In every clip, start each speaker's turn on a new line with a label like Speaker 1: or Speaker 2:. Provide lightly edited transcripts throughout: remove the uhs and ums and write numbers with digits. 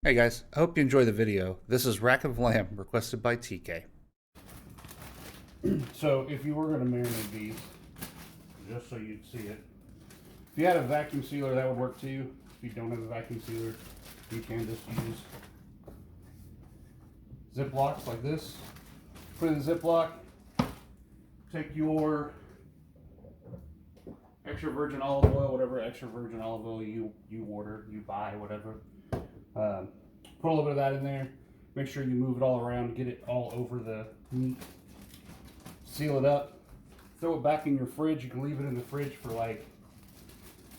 Speaker 1: Hey guys, I hope you enjoy the video. This is Rack of Lamb requested by TK.
Speaker 2: So if you were going to marinate these, just so you'd see it, if you had a vacuum sealer, that would work too. If you don't have a vacuum sealer, you can just use Ziplocs like this. Put in the Ziploc, take your extra virgin olive oil, whatever extra virgin olive oil you order, you buy, whatever. Put a little bit of that in there. Make sure you move it all around, get it all over the meat. Seal it up. Throw it back in your fridge. You can leave it in the fridge for like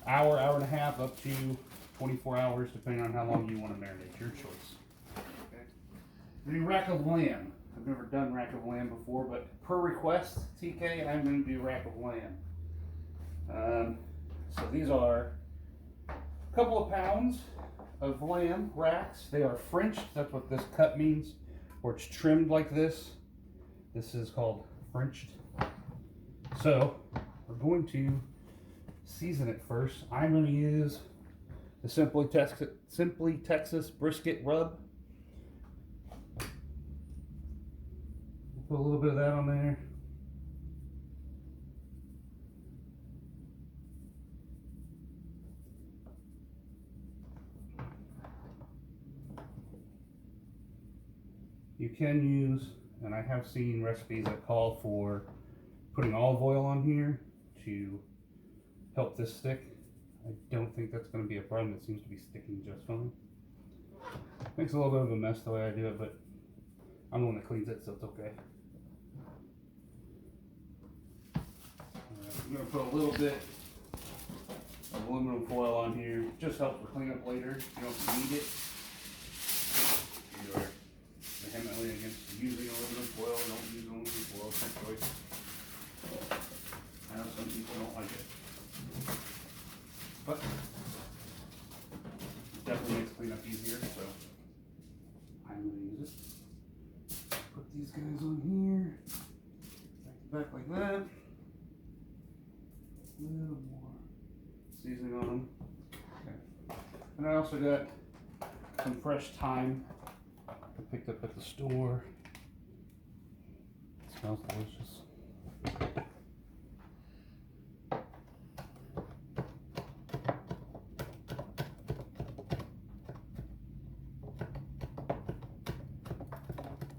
Speaker 2: hour, hour and a half, up to 24 hours, depending on how long you want to marinate. Your choice. Okay. The rack of lamb. I've never done rack of lamb before, but per request, TK, I'm going to do rack of lamb. So these are a couple of pounds of lamb racks. They are Frenched. That's what this cut means, or it's trimmed like this. This is called Frenched. So we're going to season it first. I'm going to use the Simply Texas Brisket Rub. Put a little bit of that on there. You can use, and I have seen recipes that call for putting olive oil on here to help this stick. I don't think that's going to be a problem. It seems to be sticking just fine. Makes a little bit of a mess the way I do it, but I'm the one that cleans it, so it's okay. I'm going to put a little bit of aluminum foil on here. Just helps for cleanup later. You don't need it. You are vehemently against using aluminum foil. Don't use aluminum foil. It's your choice. I know some people don't like it, but it definitely makes cleanup easier, so I'm going to use it. Put these guys on here, back like that. A little more seasoning on them. Okay. And I also got some fresh thyme I picked up at the store. It smells delicious.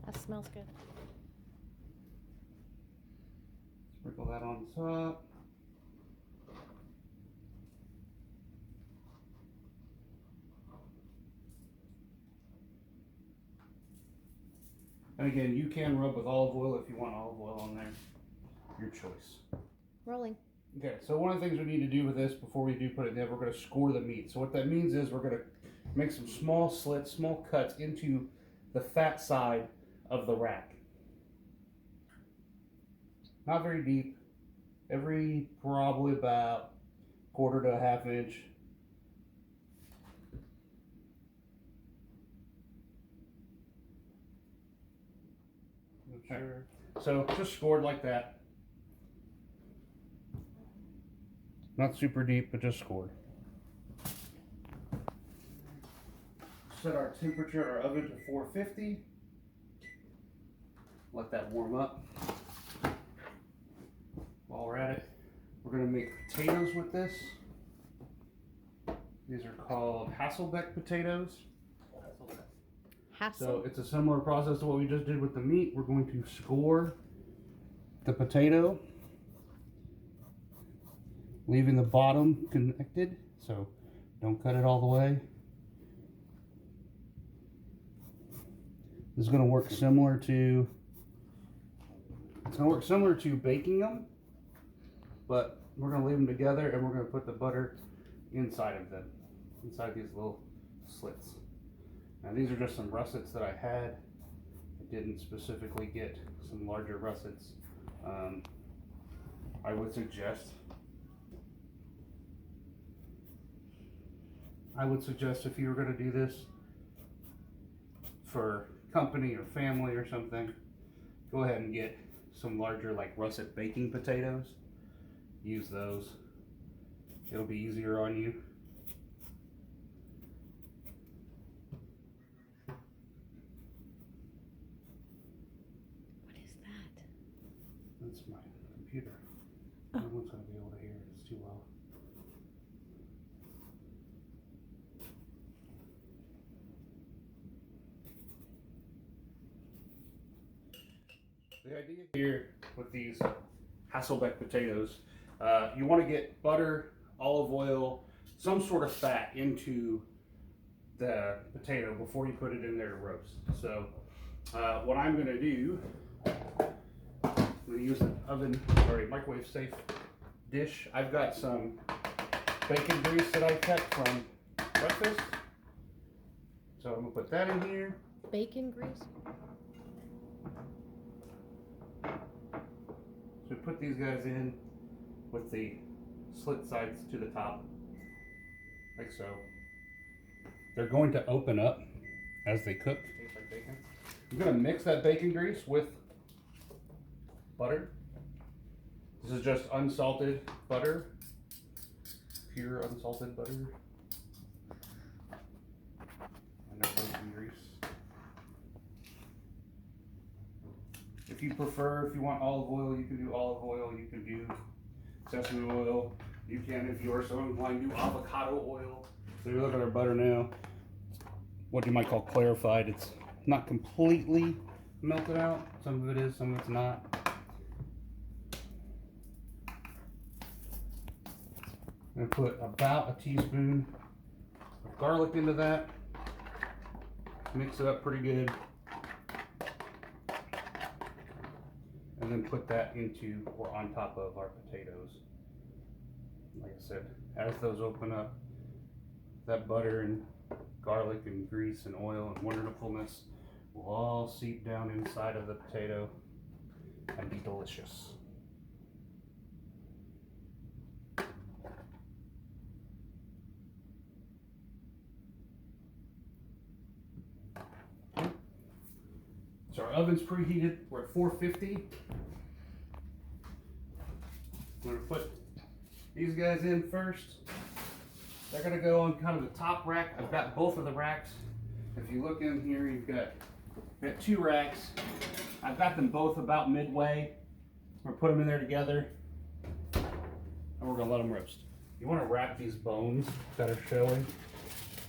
Speaker 3: That smells good.
Speaker 2: Sprinkle that on top. And again, you can rub with olive oil if you want olive oil on there. Your choice.
Speaker 3: Rolling.
Speaker 2: Okay, so one of the things we need to do with this before we do put it in there, we're going to score the meat. So what that means is we're going to make some small slits, small cuts into the fat side of the rack. Not very deep. Every probably about quarter to a half inch. Sure. So just scored like that. Not super deep, but just scored. Set our temperature at our oven to 450. Let that warm up. While we're at it, we're going to make potatoes with this. These are called Hasselback potatoes. So it's a similar process to what we just did with the meat. We're going to score the potato, leaving the bottom connected, so don't cut it all the way. This is going to work similar to, baking them, but we're going to leave them together and we're going to put the butter inside of them, inside these little slits. Now these are just some russets that I had. I didn't specifically get some larger russets. I would suggest if you were going to do this for company or family or something, go ahead and get some larger like russet baking potatoes. Use those. It'll be easier on you. It's my computer. No one's going to be able to hear it. It's too low. The idea here with these Hasselback potatoes, you want to get butter, olive oil, some sort of fat into the potato before you put it in there to roast. So what I'm going to do, I'm going to use an oven or a microwave safe dish. I've got some bacon grease that I kept from breakfast. So I'm going to put that in here.
Speaker 3: Bacon grease?
Speaker 2: So we put these guys in with the slit sides to the top, like so. They're going to open up as they cook. Tastes like bacon. I'm going to mix that bacon grease with butter. This is just unsalted butter, pure unsalted butter. And no bacon grease. If you prefer, if you want olive oil, you can do olive oil. You can do sesame oil. You can, if you are so inclined, do avocado oil. So you look at our butter now. What you might call clarified. It's not completely melted out. Some of it is, some of it's not. I'm going to put about a teaspoon of garlic into that. Mix it up pretty good. And then put that into or on top of our potatoes. Like I said, as those open up, that butter and garlic and grease and oil and wonderfulness will all seep down inside of the potato and be delicious. So our oven's preheated. We're at 450. I'm going to put these guys in first. They're going to go on kind of the top rack. I've got both of the racks. If you look in here, you've got two racks. I've got them both about midway. We're going to put them in there together, and we're going to let them roast. You want to wrap these bones that are showing.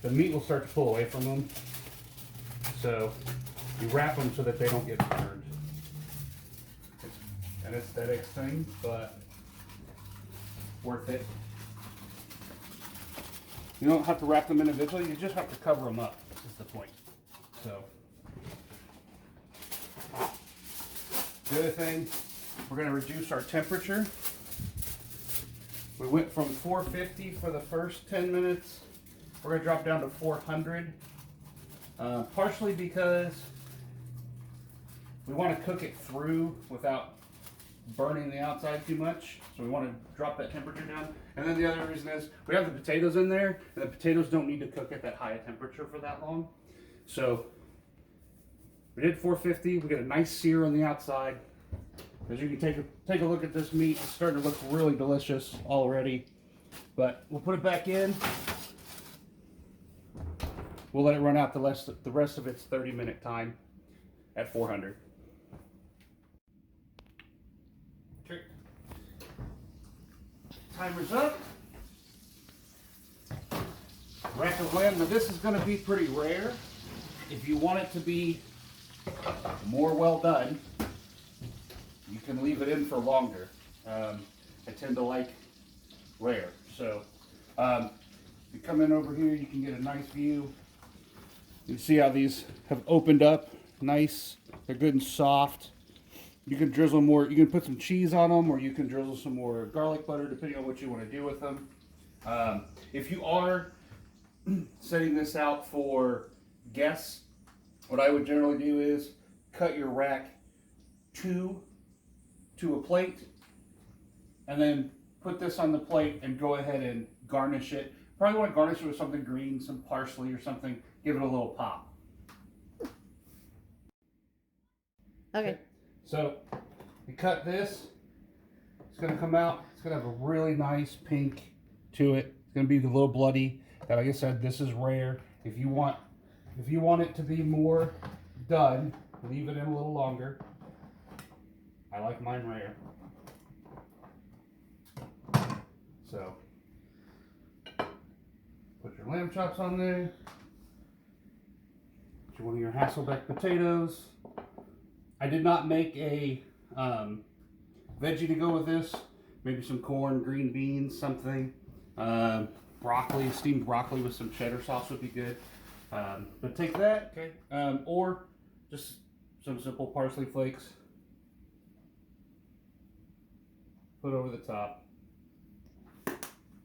Speaker 2: The meat will start to pull away from them. So you wrap them so that they don't get burned. It's an aesthetics thing, but worth it. You don't have to wrap them individually, you just have to cover them up, is the point. So, the other thing, we're going to reduce our temperature. We went from 450 for the first 10 minutes. We're going to drop down to 400. Partially because we want to cook it through without burning the outside too much. So we want to drop that temperature down. And then the other reason is we have the potatoes in there, and the potatoes don't need to cook at that high a temperature for that long. So we did 450. We get a nice sear on the outside. As you can take a look at this meat, it's starting to look really delicious already. But we'll put it back in. We'll let it run out the rest of its 30-minute time at 400. Okay. Timer's up. Rack of lamb. Now this is going to be pretty rare. If you want it to be more well done, you can leave it in for longer. I tend to like rare. So if you come in over here, you can get a nice view. You see how these have opened up nice. They're good and soft. You can drizzle more. You can put some cheese on them, or you can drizzle some more garlic butter, depending on what you want to do with them. If you are setting this out for guests, what I would generally do is cut your rack to a plate, and then put this on the plate and go ahead and garnish it. Probably want to garnish it with something green, some parsley or something. Give it a little pop.
Speaker 3: Okay.
Speaker 2: So you cut this. It's going to come out. It's going to have a really nice pink to it. It's going to be a little bloody. Like I said, this is rare. If you want it to be more done, leave it in a little longer. I like mine rare. So put your lamb chops on there. Get one of your Hasselback potatoes. I did not make a veggie to go with this. Maybe some corn, green beans, something. Broccoli, steamed broccoli with some cheddar sauce would be good. But take that, okay, or just some simple parsley flakes. Put over the top.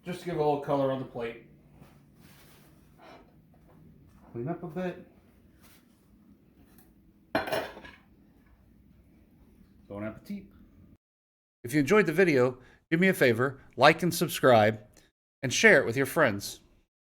Speaker 2: Just to give a little color on the plate. Clean up a bit. Bon appetit.
Speaker 1: If you enjoyed the video, do me a favor, like and subscribe, and share it with your friends.